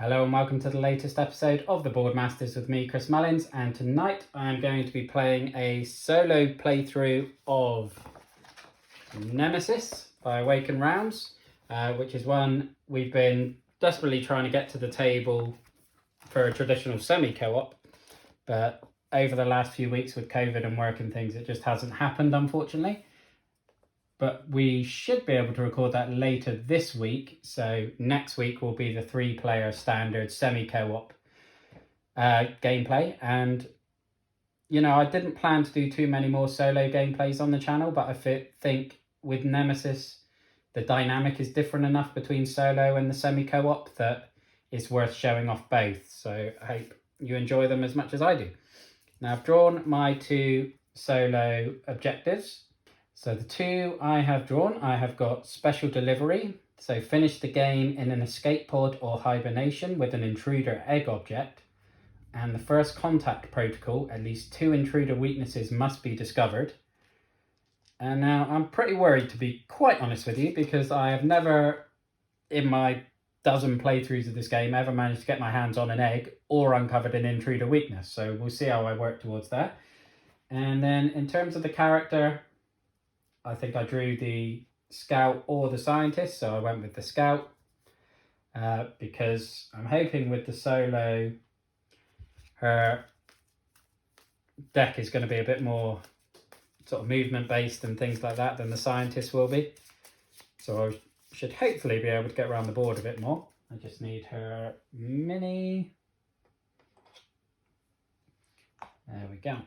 Hello and welcome to the latest episode of the Boardmasters with me, Chris Mullins, and tonight I'm going to be playing a solo playthrough of Nemesis by Awaken Realms, which is one we've been desperately trying to get to the table for a traditional semi-co-op, but over the last few weeks with COVID and work and things, it just hasn't happened, unfortunately. But we should be able to record that later this week. So next week will be the 3-player standard semi-co-op gameplay. And, you know, I didn't plan to do too many more solo gameplays on the channel, but I think with Nemesis, the dynamic is different enough between solo and the semi-co-op that it's worth showing off both. So I hope you enjoy them as much as I do. Now, I've drawn my 2 solo objectives. So the 2 I have drawn, I have got Special Delivery. So finish the game in an escape pod or hibernation with an intruder egg object. And the First Contact Protocol, at least 2 intruder weaknesses must be discovered. And now I'm pretty worried, to be quite honest with you, because I have never, in my dozen playthroughs of this game, ever managed to get my hands on an egg or uncovered an intruder weakness. So we'll see how I work towards that. And then in terms of the character, I think I drew the scout or the scientist, so I went with the scout because I'm hoping with the solo, her deck is going to be a bit more sort of movement based and things like that than the scientist will be. So I should hopefully be able to get around the board a bit more. I just need her mini. There we go.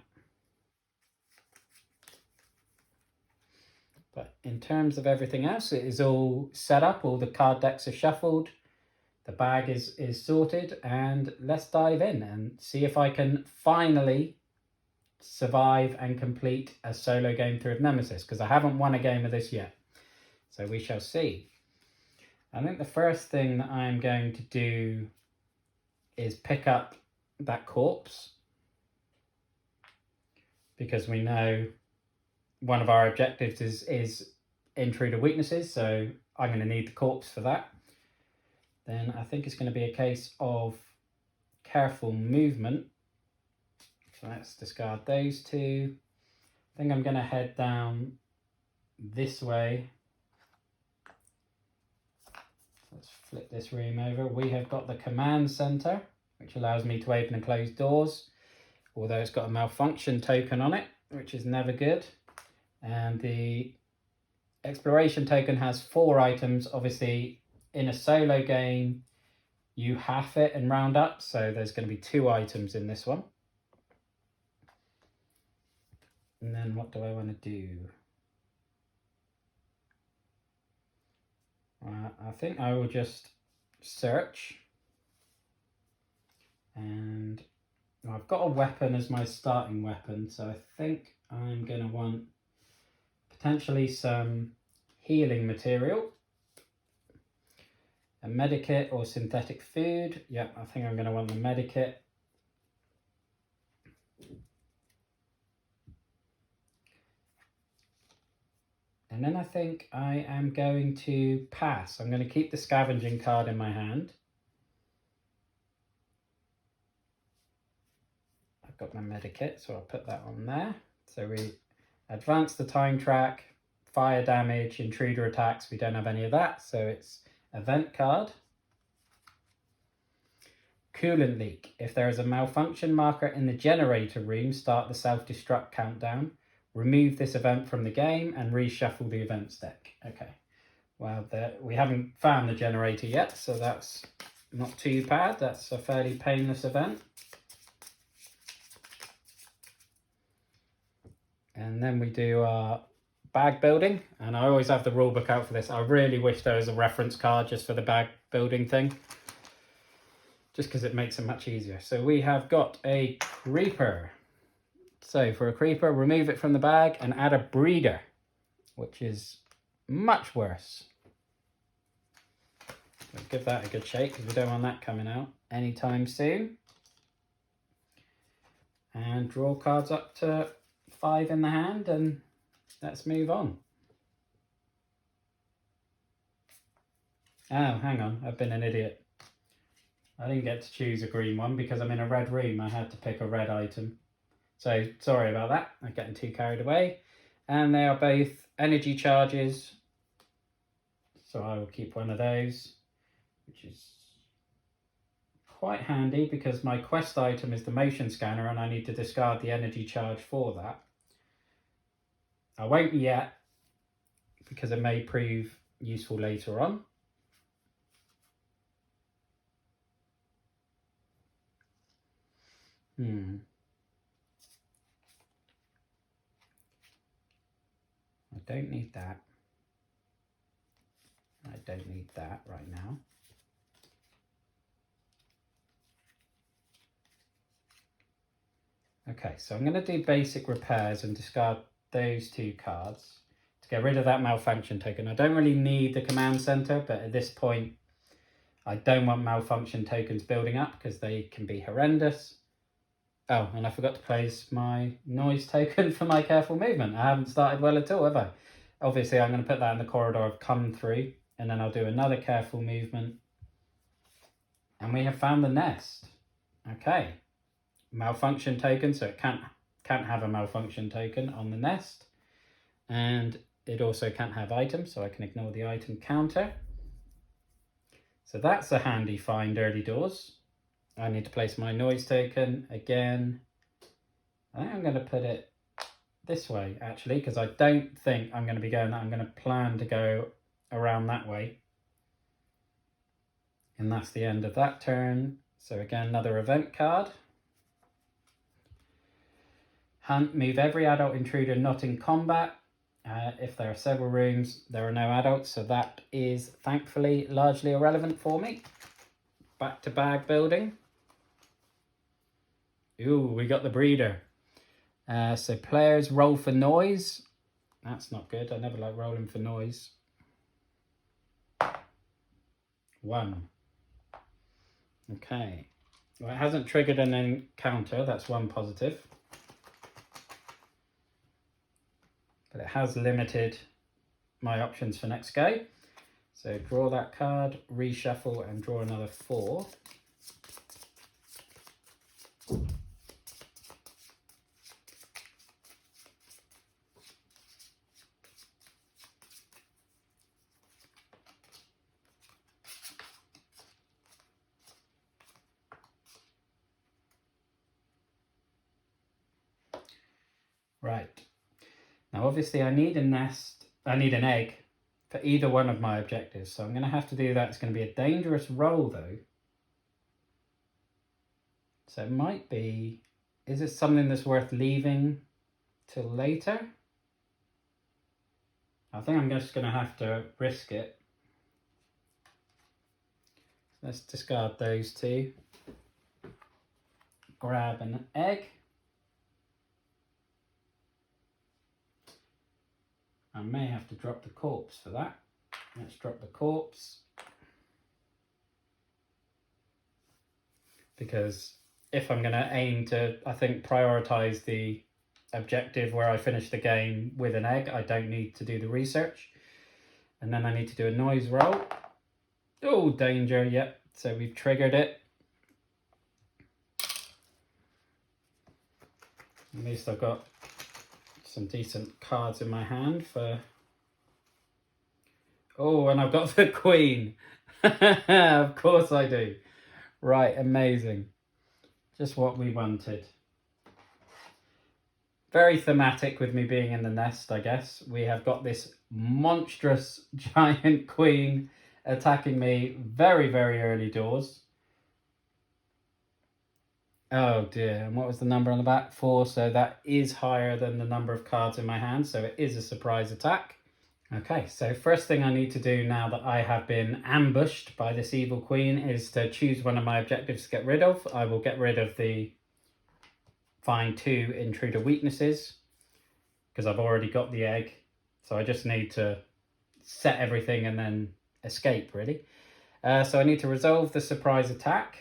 But in terms of everything else, it is all set up. All the card decks are shuffled. The bag is sorted. And let's dive in and see if I can finally survive and complete a solo game through of Nemesis, because I haven't won a game of this yet. So we shall see. I think the first thing that I'm going to do is pick up that corpse, because we know one of our objectives is intruder weaknesses, so I'm going to need the corpse for that. Then I think it's going to be a case of careful movement. So let's discard those 2. I think I'm going to head down this way. Let's flip this room over. We have got the command center, which allows me to open and close doors, although it's got a malfunction token on it, which is never good. And the exploration token has 4 items. Obviously, in a solo game, you half it and round up. So there's going to be 2 items in this one. And then what do I want to do? I think I will just search. And I've got a weapon as my starting weapon. So I think I'm going to want potentially some healing material, a medikit or synthetic food. Yeah, I think I'm going to want the medikit. And then I think I am going to pass. I'm going to keep the scavenging card in my hand. I've got my medikit, so I'll put that on there. So we advance the time track, fire damage, intruder attacks. We don't have any of that, so it's event card. Coolant leak. If there is a malfunction marker in the generator room, start the self-destruct countdown. Remove this event from the game and reshuffle the events deck. Okay, well, we haven't found the generator yet, so that's not too bad. That's a fairly painless event. And then we do our bag building, and I always have the rule book out for this. I really wish there was a reference card just for the bag building thing, just because it makes it much easier. So we have got a creeper. So for a creeper, remove it from the bag and add a breeder, which is much worse. Let's give that a good shake, because we don't want that coming out anytime soon. And draw cards up to 5 in the hand, and let's move on. Oh, hang on, I've been an idiot. I didn't get to choose a green one because I'm in a red room. I had to pick a red item. So sorry about that. I'm getting too carried away. And they are both energy charges. So I will keep one of those, which is quite handy because my quest item is the motion scanner and I need to discard the energy charge for that. I won't yet because it may prove useful later on. I don't need that. I don't need that right now. Okay, so I'm going to do basic repairs and discard those 2 cards to get rid of that malfunction token. I don't really need the command center, but at this point, I don't want malfunction tokens building up because they can be horrendous. Oh, and I forgot to place my noise token for my careful movement. I haven't started well at all, have I? Obviously, I'm going to put that in the corridor I've come through, and then I'll do another careful movement. And we have found the nest. Okay. Malfunction token, so it can't have a malfunction token on the nest. And it also can't have items, so I can ignore the item counter. So that's a handy find early doors. I need to place my noise token again. I think I'm going to put it this way actually, because I don't think I'm going to be going that. I'm going to plan to go around that way. And that's the end of that turn. So again, another event card. Hunt, move every adult intruder not in combat. If there are several rooms, there are no adults, so that is thankfully largely irrelevant for me. Back to bag building. Ooh, we got the breeder. So players roll for noise. That's not good. I never like rolling for noise. 1. Okay. Well, it hasn't triggered an encounter. That's 1 positive. But it has limited my options for next go. So draw that card, reshuffle, and draw another 4. Right. Now, obviously, I need an egg for either one of my objectives. So I'm going to have to do that. It's going to be a dangerous roll, though. So it might be, is it something that's worth leaving till later? I think I'm just going to have to risk it. Let's discard those 2. Grab an egg. I may have to drop the corpse for that. Let's drop the corpse. Because if I'm going to aim to, I think, prioritise the objective where I finish the game with an egg, I don't need to do the research. And then I need to do a noise roll. Oh, danger, yep. So we've triggered it. At least I've got some decent cards in my hand for... Oh, and I've got the Queen. Of course I do. Right, amazing. Just what we wanted. Very thematic with me being in the nest, I guess. We have got this monstrous giant queen attacking me very, very early doors. Oh dear, and what was the number on the back? 4, so that is higher than the number of cards in my hand, so it is a surprise attack. Okay, so first thing I need to do now that I have been ambushed by this evil queen is to choose one of my objectives to get rid of. I will get rid of the find 2 intruder weaknesses because I've already got the egg, so I just need to set everything and then escape, really. So I need to resolve the surprise attack.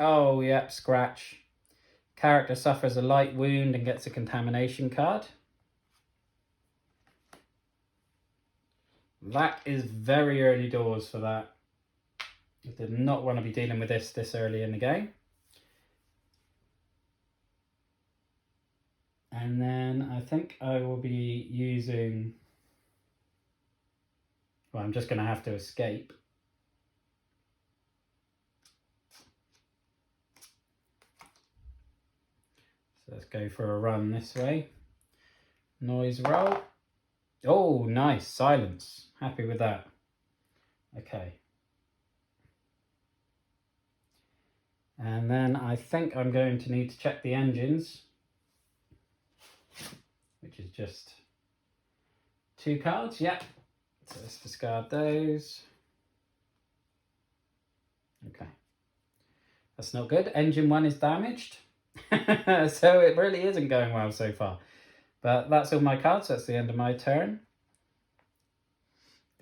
Oh, yep, scratch. Character suffers a light wound and gets a contamination card. That is very early doors for that. I did not want to be dealing with this early in the game. And then I think I will be using... Well, I'm just going to have to escape. So let's go for a run this way. Noise roll. Oh, nice. Silence. Happy with that. Okay. And then I think I'm going to need to check the engines, which is just 2 cards. Yep. So let's discard those. Okay. That's not good. Engine 1 is damaged. So it really isn't going well so far. But that's all my cards. That's the end of my turn.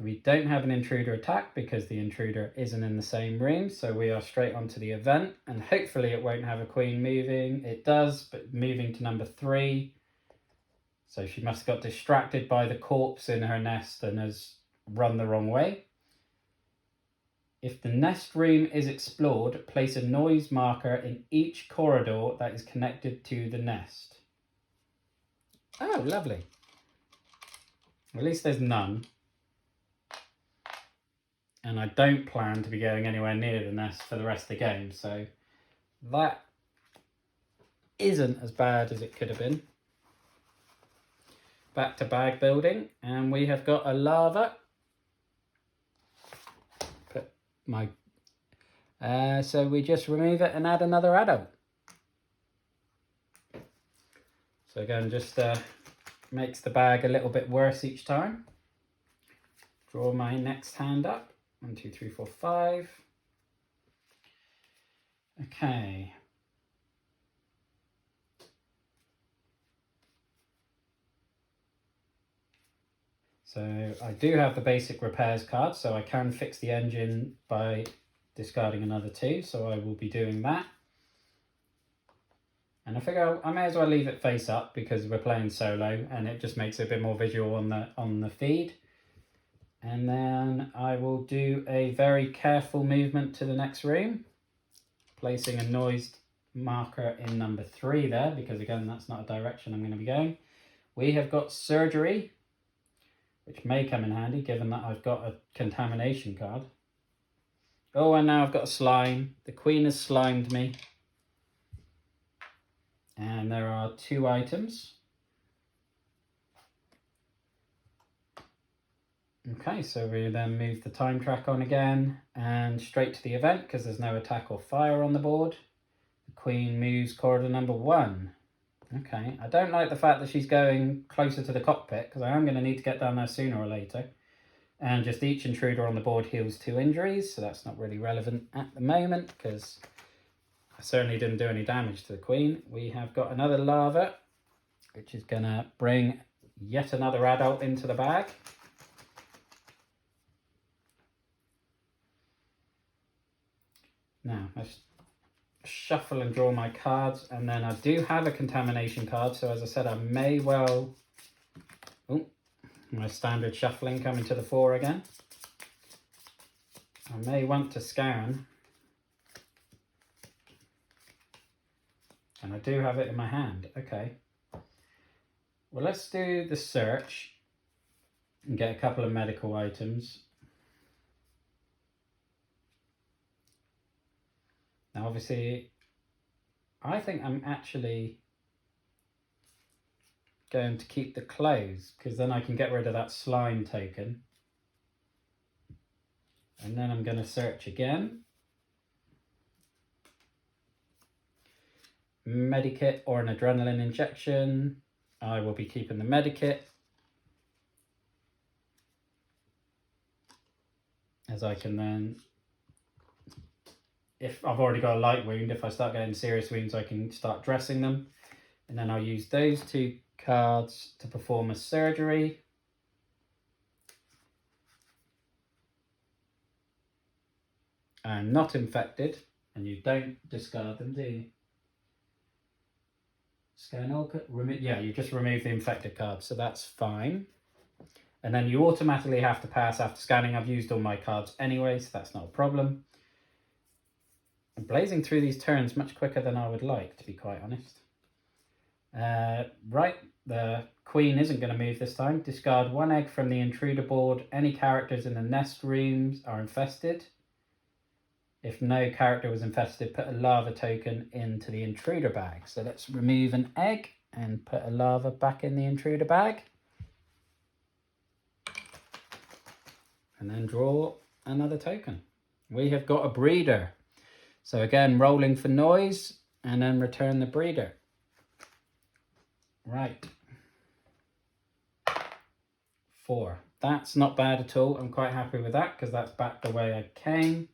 We don't have an intruder attack because the intruder isn't in the same room, so we are straight onto the event, and hopefully it won't have a queen moving. It does, but moving to number 3. So she must have got distracted by the corpse in her nest and has run the wrong way. If the nest room is explored, place a noise marker in each corridor that is connected to the nest. Oh, lovely. At least there's none. And I don't plan to be going anywhere near the nest for the rest of the game, so that isn't as bad as it could have been. Back to bag building, and we have got a lava. Put my so we just remove it and add another adult. So again, just makes the bag a little bit worse each time. Draw my next hand up. 1, 2, 3, 4, 5. Okay. So I do have the basic repairs card, so I can fix the engine by discarding another 2, so I will be doing that. And I figure I may as well leave it face up because we're playing solo and it just makes it a bit more visual on the feed. And then I will do a very careful movement to the next room, placing a noise marker in number 3 there, because again, that's not a direction I'm going to be going. We have got surgery, which may come in handy given that I've got a contamination card. Oh, and now I've got a slime. The queen has slimed me. And there are 2 items. Okay, so we then move the time track on again and straight to the event because there's no attack or fire on the board. The queen moves corridor number 1. Okay, I don't like the fact that she's going closer to the cockpit because I am going to need to get down there sooner or later. And just each intruder on the board heals 2 injuries, so that's not really relevant at the moment because I certainly didn't do any damage to the queen. We have got another lava, which is going to bring yet another adult into the bag. Now, let's shuffle and draw my cards, and then I do have a contamination card, so as I said, I may well... Oh, my standard shuffling coming to the fore again. I may want to scan. And I do have it in my hand. Okay. Well, let's do the search and get a couple of medical items. Now, obviously, I think I'm actually going to keep the clothes because then I can get rid of that slime token. And then I'm going to search again. Medikit or an adrenaline injection. I will be keeping the medikit, as I can then, if I've already got a light wound, if I start getting serious wounds, I can start dressing them. And then I'll use those 2 cards to perform a surgery. I'm not infected, and you don't discard them, do you? Scan all, yeah, you just remove the infected card, so that's fine. And then you automatically have to pass after scanning. I've used all my cards anyway, so that's not a problem. I'm blazing through these turns much quicker than I would like, to be quite honest. Right, the queen isn't going to move this time. Discard 1 egg from the intruder board. Any characters in the nest rooms are infested. If no character was infested, put a lava token into the intruder bag. So let's remove an egg and put a lava back in the intruder bag. And then draw another token. We have got a breeder. So again, rolling for noise and then return the breeder. Right. 4. That's not bad at all. I'm quite happy with that because that's back the way I came.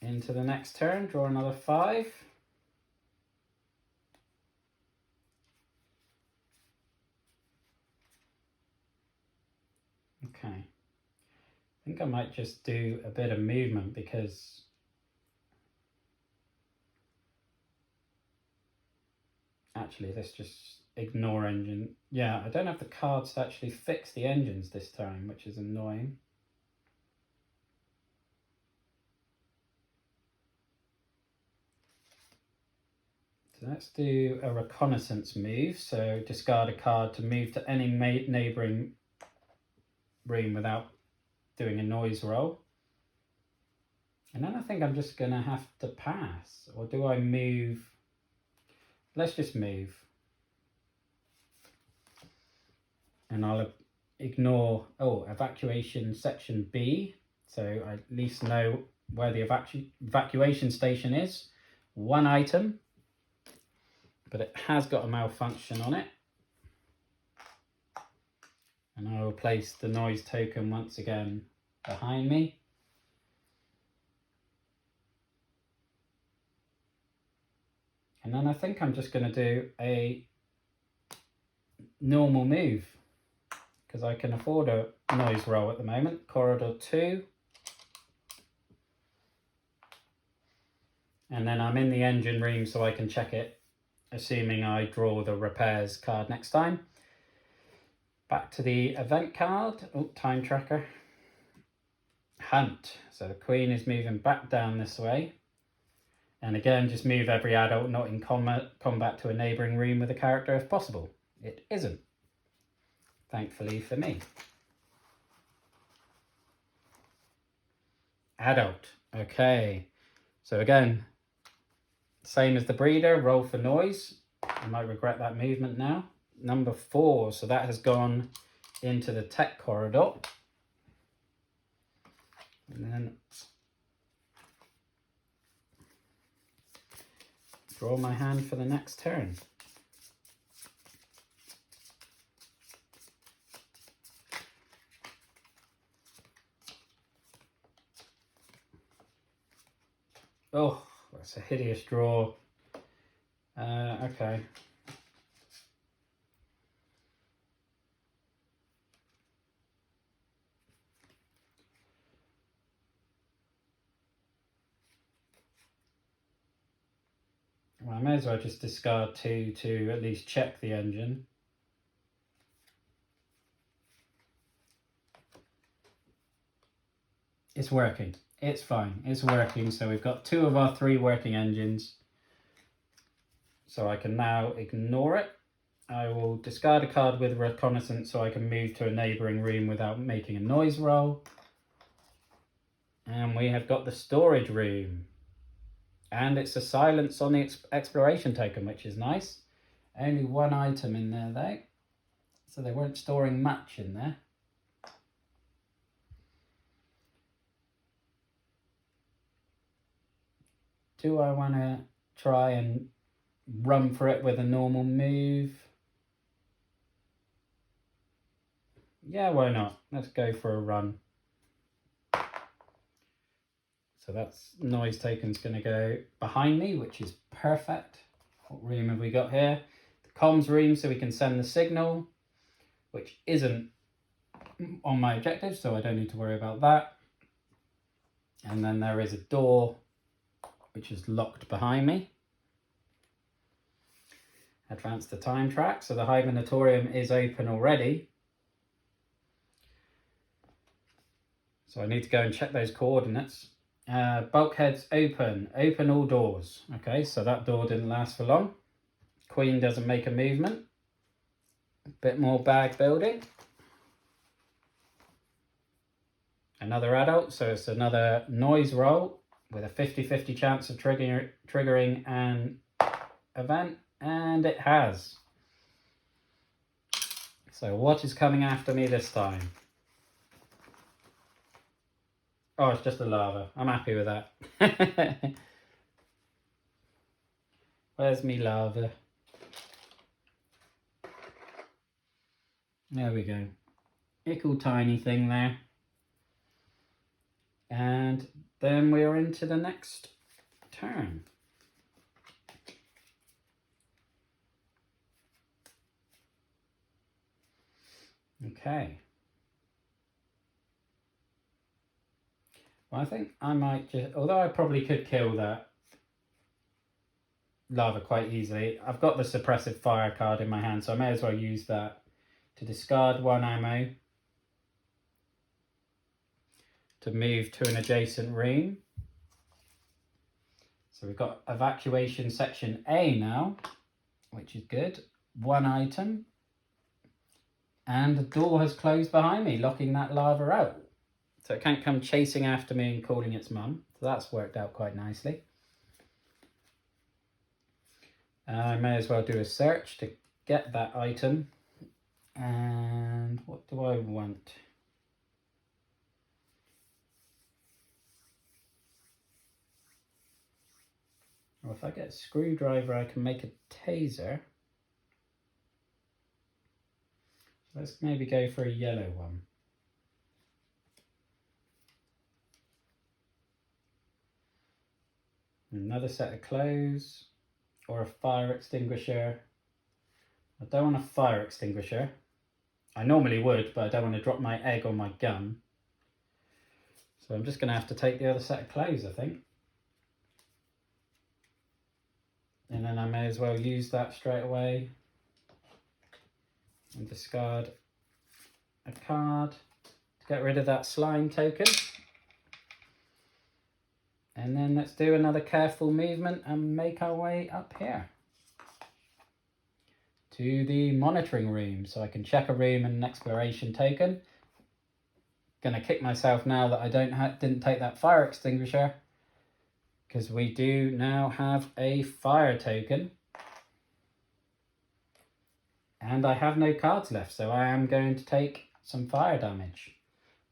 Into the next turn, draw another 5. Okay. I think I might just do a bit of movement because actually let's just ignore engine. Yeah, I don't have the cards to actually fix the engines this time, which is annoying. So let's do a reconnaissance move. So discard a card to move to any neighbouring room without doing a noise roll. And then I think I'm just going to have to pass. Or do I move? Let's just move. And I'll ignore, evacuation section B. So I at least know where the evacuation station is. 1 item. But it has got a malfunction on it. And I will place the noise token once again behind me. And then I think I'm just going to do a normal move because I can afford a noise roll at the moment. Corridor 2. And then I'm in the engine room so I can check it, assuming I draw the repairs card next time. Back to the event card. Oh, time tracker. Hunt. So the queen is moving back down this way. And again, just move every adult not in combat to a neighbouring room with a character if possible. It isn't, thankfully for me. Adult. Okay. So again, same as the breeder, roll for noise. I might regret that movement now. Number 4. So that has gone into the tech corridor. And then draw my hand for the next turn. Oh, that's a hideous draw. Okay. Well, I may as well just discard 2 to at least check the engine. It's working. It's fine. It's working. So we've got 2 of our 3 working engines. So I can now ignore it. I will discard a card with reconnaissance so I can move to a neighbouring room without making a noise roll. And we have got the storage room. And it's a silence on the exploration token, which is nice. Only 1 item in there though. So they weren't storing much in there. Do I want to try and run for it with a normal move? Yeah, why not? Let's go for a run. So that's noise token's going to go behind me, which is perfect. What room have we got here? The comms room, so we can send the signal, which isn't on my objective, so I don't need to worry about that. And then there is a door which is locked behind me. Advance the time track, so the hibernatorium is open already. So I need to go and check those coordinates. Bulkheads open. Open all doors. Okay, so that door didn't last for long. Queen doesn't make a movement. A bit more bag building. Another adult, so it's another noise roll with a 50-50 chance of triggering an event, and it has. So what is coming after me this time? Oh, it's just a lava. I'm happy with that. Where's me lava? There we go. Ickle tiny thing there. And then we are into the next turn. Okay. Well, I think I might just, although I probably could kill that lava quite easily, I've got the suppressive fire card in my hand, so I may as well use that to discard 1 ammo to move to an adjacent room. So we've got evacuation section A now, which is good. 1 item. And the door has closed behind me, locking that lava out. So it can't come chasing after me and calling its mum. So that's worked out quite nicely. I may as well do a search to get that item. And what do I want? Well, if I get a screwdriver, I can make a taser. Let's maybe go for a yellow one. Another set of clothes or a fire extinguisher. I don't want a fire extinguisher. I normally would, but I don't want to drop my egg on my gun. So I'm just going to have to take the other set of clothes, I think. And then I may as well use that straight away and discard a card to get rid of that slime token. And then let's do another careful movement and make our way up here to the monitoring room, so I can check a room and an exploration token. Gonna kick myself now that I didn't take that fire extinguisher, because we do now have a fire token. And I have no cards left, so I am going to take some fire damage,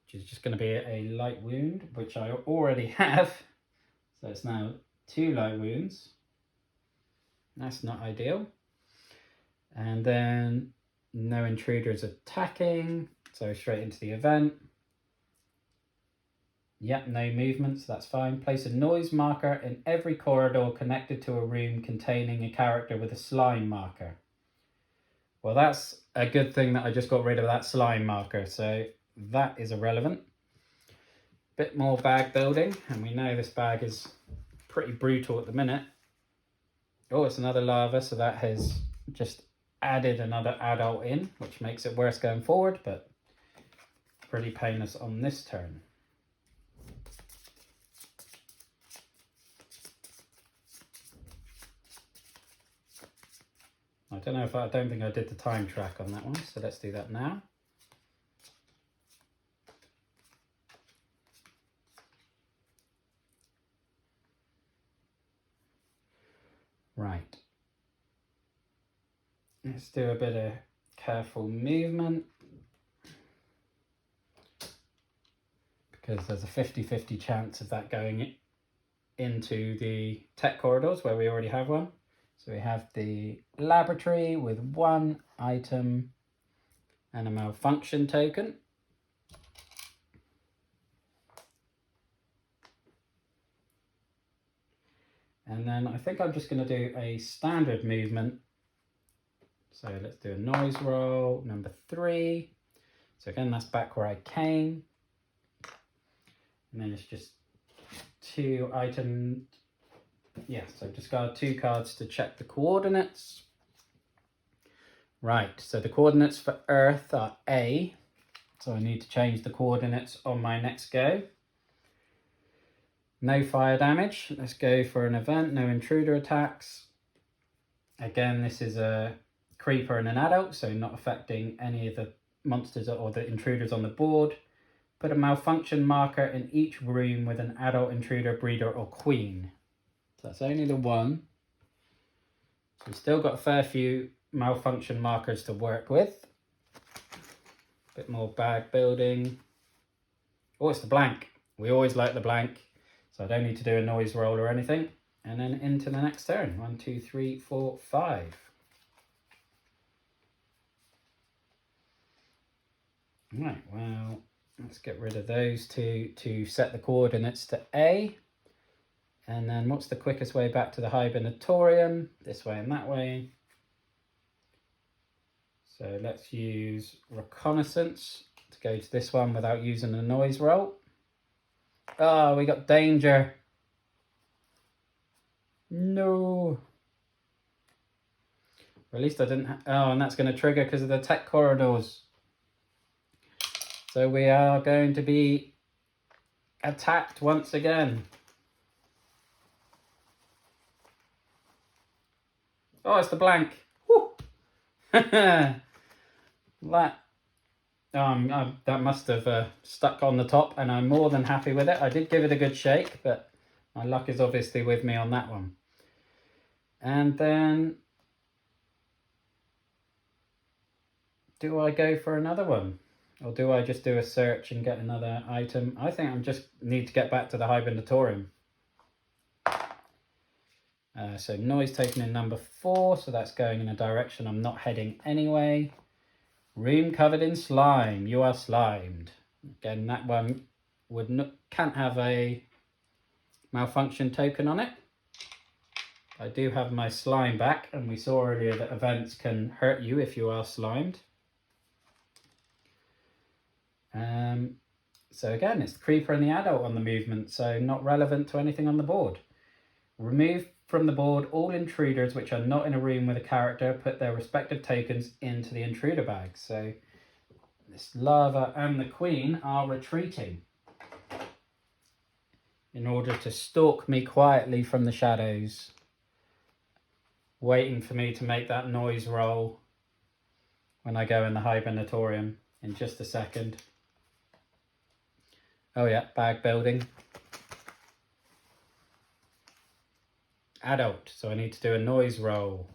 which is just going to be a light wound, which I already have. So it's now 2 light wounds. That's not ideal. And then no intruders attacking, so straight into the event. Yep, no movements, that's fine. Place a noise marker in every corridor connected to a room containing a character with a slime marker. Well, that's a good thing that I just got rid of that slime marker, so that is irrelevant. Bit more bag building, and we know this bag is pretty brutal at the minute. Oh, it's another lava, so that has just added another adult in, which makes it worse going forward, but pretty painless on this turn. I don't think I did the time track on that one, so let's do that now. Right. Let's do a bit of careful movement, because there's a 50-50 chance of that going into the tech corridors where we already have one. So we have the laboratory with 1 item and a malfunction token. And then I think I'm just going to do a standard movement. So let's do a noise roll, number 3. So again, that's back where I came. And then it's just 2 items. Yeah, so discard 2 cards to check the coordinates. Right, so the coordinates for Earth are A. So I need to change the coordinates on my next go. No fire damage. Let's go for an event. No intruder attacks. Again, this is a creeper and an adult, so not affecting any of the monsters or the intruders on the board. Put a malfunction marker in each room with an adult, intruder, breeder, or queen. So that's only the one. So we've still got a fair few malfunction markers to work with. A bit more bag building. Oh, it's the blank. We always like the blank. So I don't need to do a noise roll or anything. And then into the next turn. 1, 2, 3, 4, 5. Right, well, let's get rid of those two to set the coordinates to A. And then what's the quickest way back to the hibernatorium? This way and that way. So let's use reconnaissance to go to this one without using a noise roll. Oh, we got danger. No. Or at least I didn't. Oh, and that's going to trigger because of the tech corridors. So we are going to be attacked once again. Oh, it's the blank. Woo. That must have stuck on the top, and I'm more than happy with it. I did give it a good shake, but my luck is obviously with me on that one. And then, do I go for another one? Or do I just do a search and get another item? I think I just need to get back to the hibernatorium. So noise taken in number 4, so that's going in a direction I'm not heading anyway. Room covered in slime. You are slimed. Again, that one can't have a malfunction token on it. I do have my slime back, and we saw earlier that events can hurt you if you are slimed. So again, it's the creeper and the adult on the movement, so not relevant to anything on the board. Remove from the board all intruders which are not in a room with a character. Put their respective tokens into the intruder bag. So this lava and the queen are retreating in order to stalk me quietly from the shadows, waiting for me to make that noise roll when I go in the hibernatorium in just a second. Oh yeah, bag building. Adult, so I need to do a noise roll.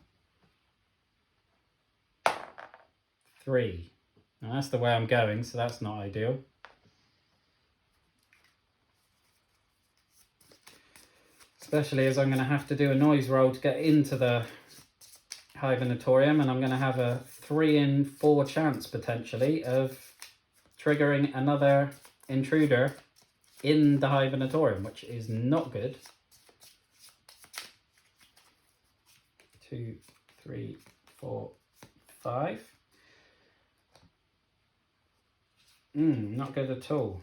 3. Now that's the way I'm going, so that's not ideal. Especially as I'm going to have to do a noise roll to get into the hibernatorium, and I'm going to have a 3 in 4 chance potentially of triggering another intruder in the hibernatorium, which is not good. 2, 3, 4, 5. Not good at all.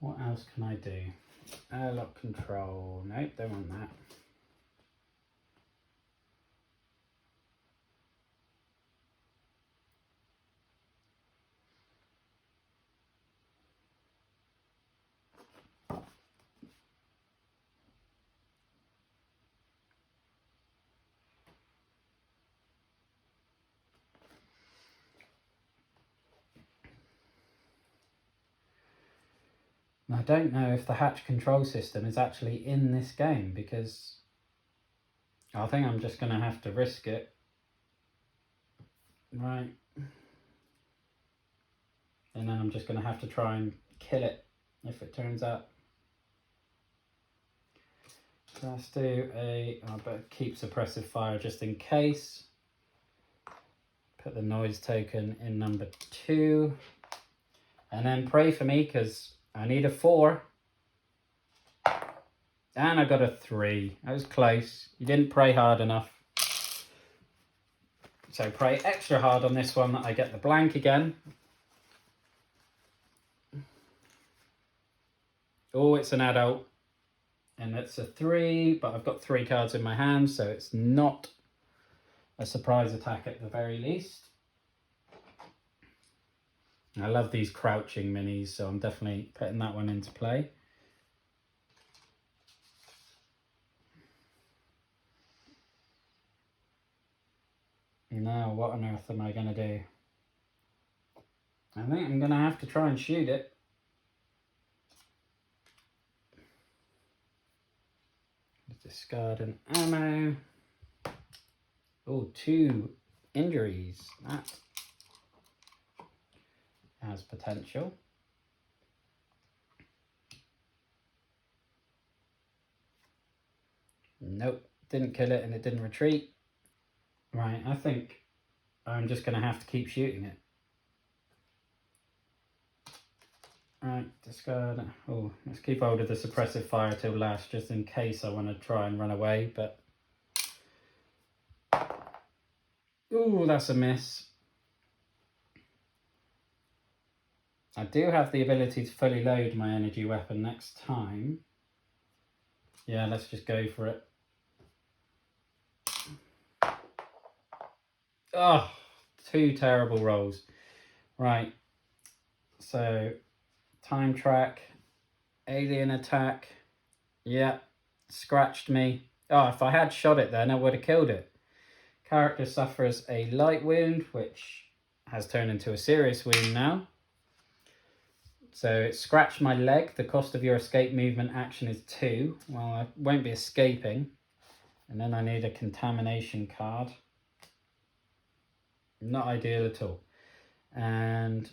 What else can I do? Airlock control. Nope, don't want that. I don't know if the hatch control system is actually in this game, because I think I'm just going to have to risk it. Right. And then I'm just going to have to try and kill it if it turns out. So let's do I'll better keep suppressive fire just in case. Put the noise token in number 2. And then pray for me, because I need a 4. And I got a 3. That was close. You didn't pray hard enough. So pray extra hard on this one that I get the blank again. Oh, it's an adult. And it's a 3, but I've got 3 cards in my hand, so it's not a surprise attack at the very least. I love these crouching minis, so I'm definitely putting that one into play. Now, what on earth am I going to do? I think I'm going to have to try and shoot it. Discard an ammo. Oh, 2 injuries. That has potential. Nope, didn't kill it and it didn't retreat. Right, I think I'm just going to have to keep shooting it. Right, discard. Oh, let's keep hold of the suppressive fire till last, just in case I want to try and run away, but... Ooh, that's a miss. I do have the ability to fully load my energy weapon next time. Yeah, let's just go for it. Oh, 2 terrible rolls. Right, so time track, alien attack. Yeah, scratched me. Oh, if I had shot it then I would have killed it. Character suffers a light wound, which has turned into a serious wound now. So it scratched my leg. The cost of your escape movement action is 2. Well, I won't be escaping. And then I need a contamination card. Not ideal at all. And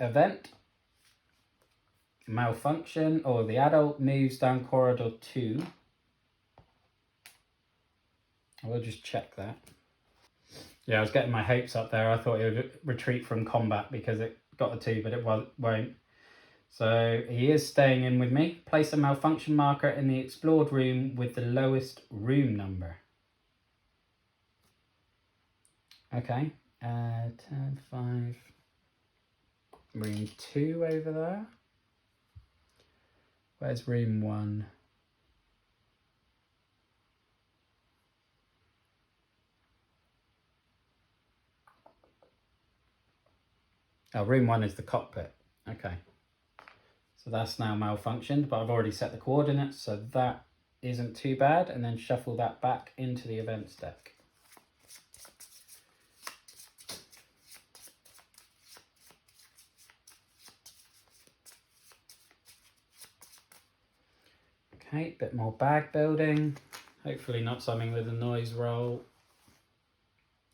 event. Malfunction. Or the adult moves down corridor 2. I will just check that. Yeah, I was getting my hopes up there. I thought it would retreat from combat because it got a 2, but it won't. So he is staying in with me. Place a malfunction marker in the explored room with the lowest room number. Okay. 10, 5. Room 2 over there. Where's room 1? Oh, room 1 is the cockpit. Okay. So that's now malfunctioned, but I've already set the coordinates, so that isn't too bad. And then shuffle that back into the events deck. Okay, bit more bag building. Hopefully not something with a noise roll.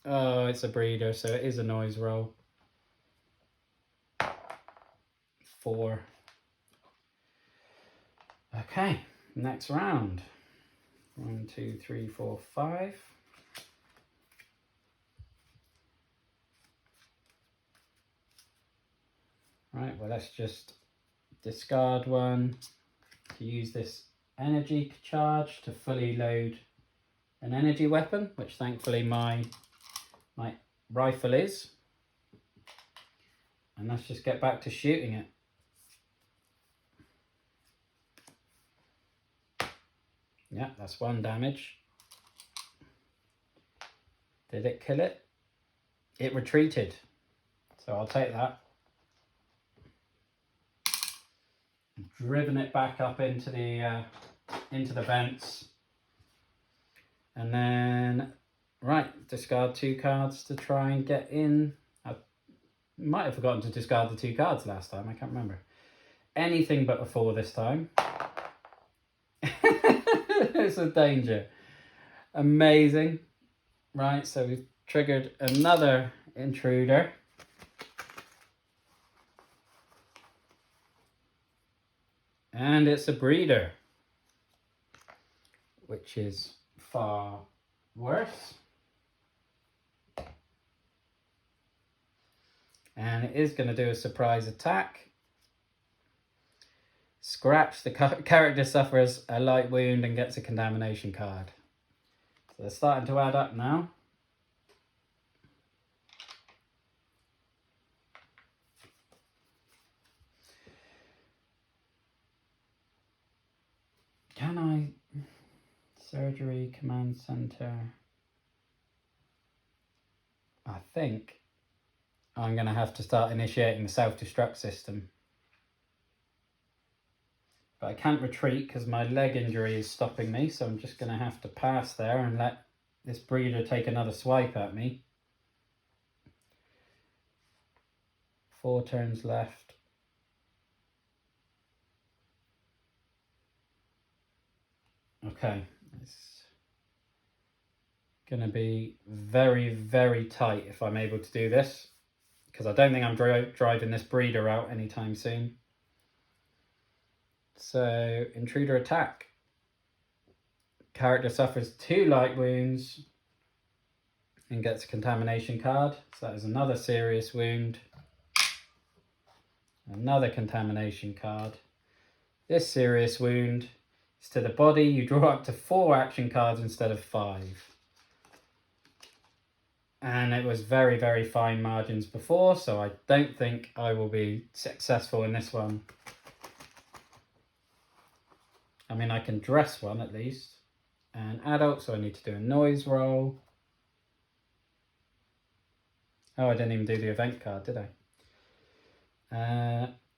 Oh, it's a breeder, so it is a noise roll. 4. Okay, next round. 1, 2, 3, 4, 5. Right, well, let's just discard one to use this energy charge to fully load an energy weapon, which thankfully my rifle is. And let's just get back to shooting it. Yeah, that's 1 damage. Did it kill it? It retreated. So I'll take that. Driven it back up into the vents. And then, right, discard 2 cards to try and get in. I might have forgotten to discard the 2 cards last time, I can't remember. Anything but a 4 this time. It's a danger. Amazing. Right, so we've triggered another intruder. And it's a breeder, which is far worse. And it is going to do a surprise attack. Scratch, the character suffers a light wound and gets a contamination card. So they're starting to add up now. Can I? Surgery, command center. I think I'm going to have to start initiating the self-destruct system. But I can't retreat because my leg injury is stopping me, so I'm just going to have to pass there and let this breeder take another swipe at me. 4 turns left. Okay, it's going to be very, very tight if I'm able to do this, because I don't think I'm driving this breeder out anytime soon. So, intruder attack. Character suffers 2 light wounds and gets a contamination card. So that is another serious wound. Another contamination card. This serious wound is to the body. You draw up to 4 action cards instead of 5. And it was very, very fine margins before, so I don't think I will be successful in this one. I mean, I can dress one at least. An adult, so I need to do a noise roll. Oh, I didn't even do the event card, did I?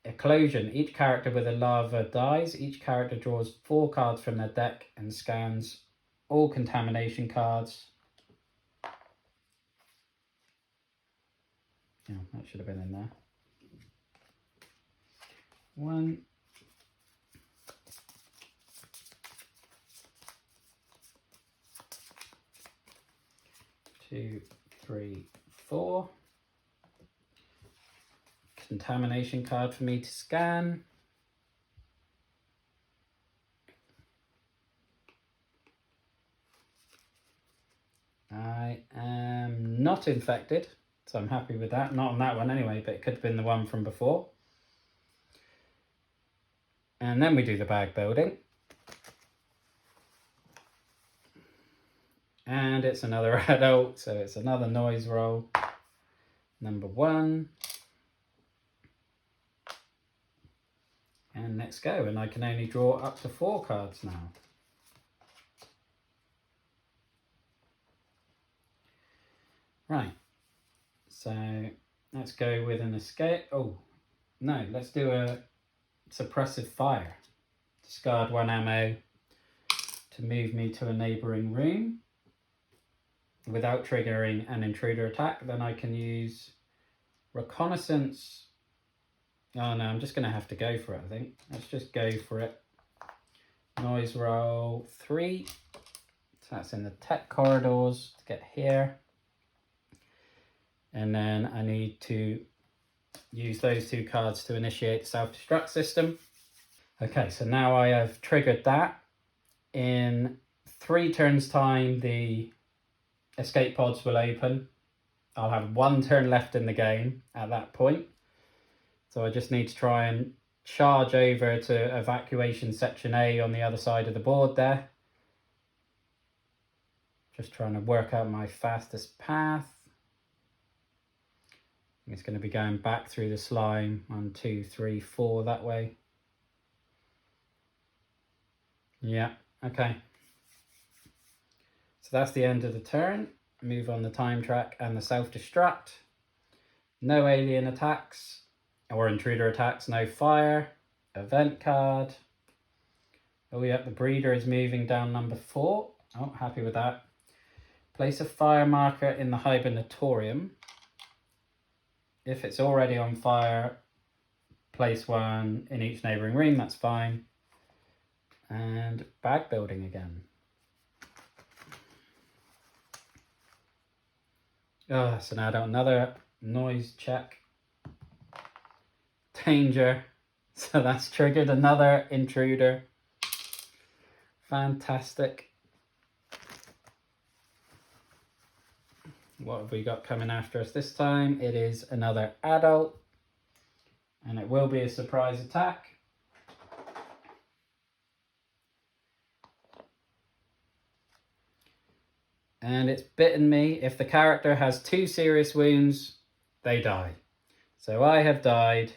Eclosion. Each character with a larva dies. Each character draws 4 cards from their deck and scans all contamination cards. Yeah, that should have been in there. 1, 2, 3, 4. Contamination card for me to scan. I am not infected, so I'm happy with that. Not on that one anyway, but it could have been the one from before. And then we do the bag building. And it's another adult, so it's another noise roll. Number 1. And let's go. And I can only draw up to 4 cards now. Right. So let's go with an escape. Oh, no, let's do a suppressive fire. Discard 1 ammo to move me to a neighbouring room without triggering an intruder attack. Then I can use reconnaissance. Oh no, I'm just going to have to go for it, I think. Let's just go for it. Noise roll 3. So that's in the tech corridors to get here. And then I need to use those 2 cards to initiate the self-destruct system. Okay, so now I have triggered that. In 3 turns time, the escape pods will open. I'll have 1 turn left in the game at that point. So I just need to try and charge over to evacuation section A on the other side of the board there. Just trying to work out my fastest path. It's going to be going back through the slime. 1, 2, 3, 4 that way. Yeah, okay. So that's the end of the turn. Move on the time track and the self-destruct. No alien attacks or intruder attacks, no fire. Event card. Oh yeah, the breeder is moving down number 4. Oh, happy with that. Place a fire marker in the hibernatorium. If it's already on fire, place 1 in each neighbouring room, that's fine. And bag building again. Oh, so now another noise check. Danger. So that's triggered another intruder. Fantastic. What have we got coming after us this time? It is another adult. And it will be a surprise attack. And it's bitten me. If the character has 2 serious wounds, they die. So I have died.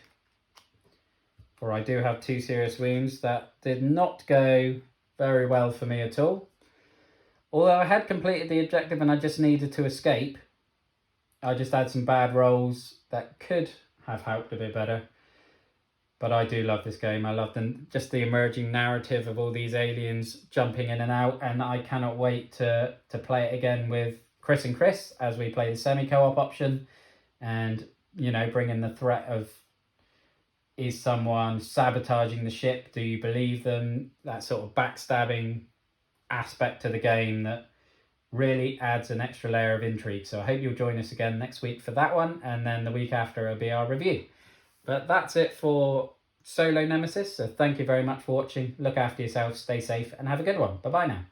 Or I do have 2 serious wounds. That did not go very well for me at all. Although I had completed the objective and I just needed to escape, I just had some bad rolls that could have helped a bit better. But I do love this game. I love just the emerging narrative of all these aliens jumping in and out, and I cannot wait to play it again with Chris and Chris as we play the semi-co-op option, and bring in the threat of, is someone sabotaging the ship? Do you believe them? That sort of backstabbing aspect to the game that really adds an extra layer of intrigue. So I hope you'll join us again next week for that one, and then the week after it'll be our review. But that's it for Solo Nemesis. So thank you very much for watching. Look after yourself, stay safe, and have a good one. Bye-bye now.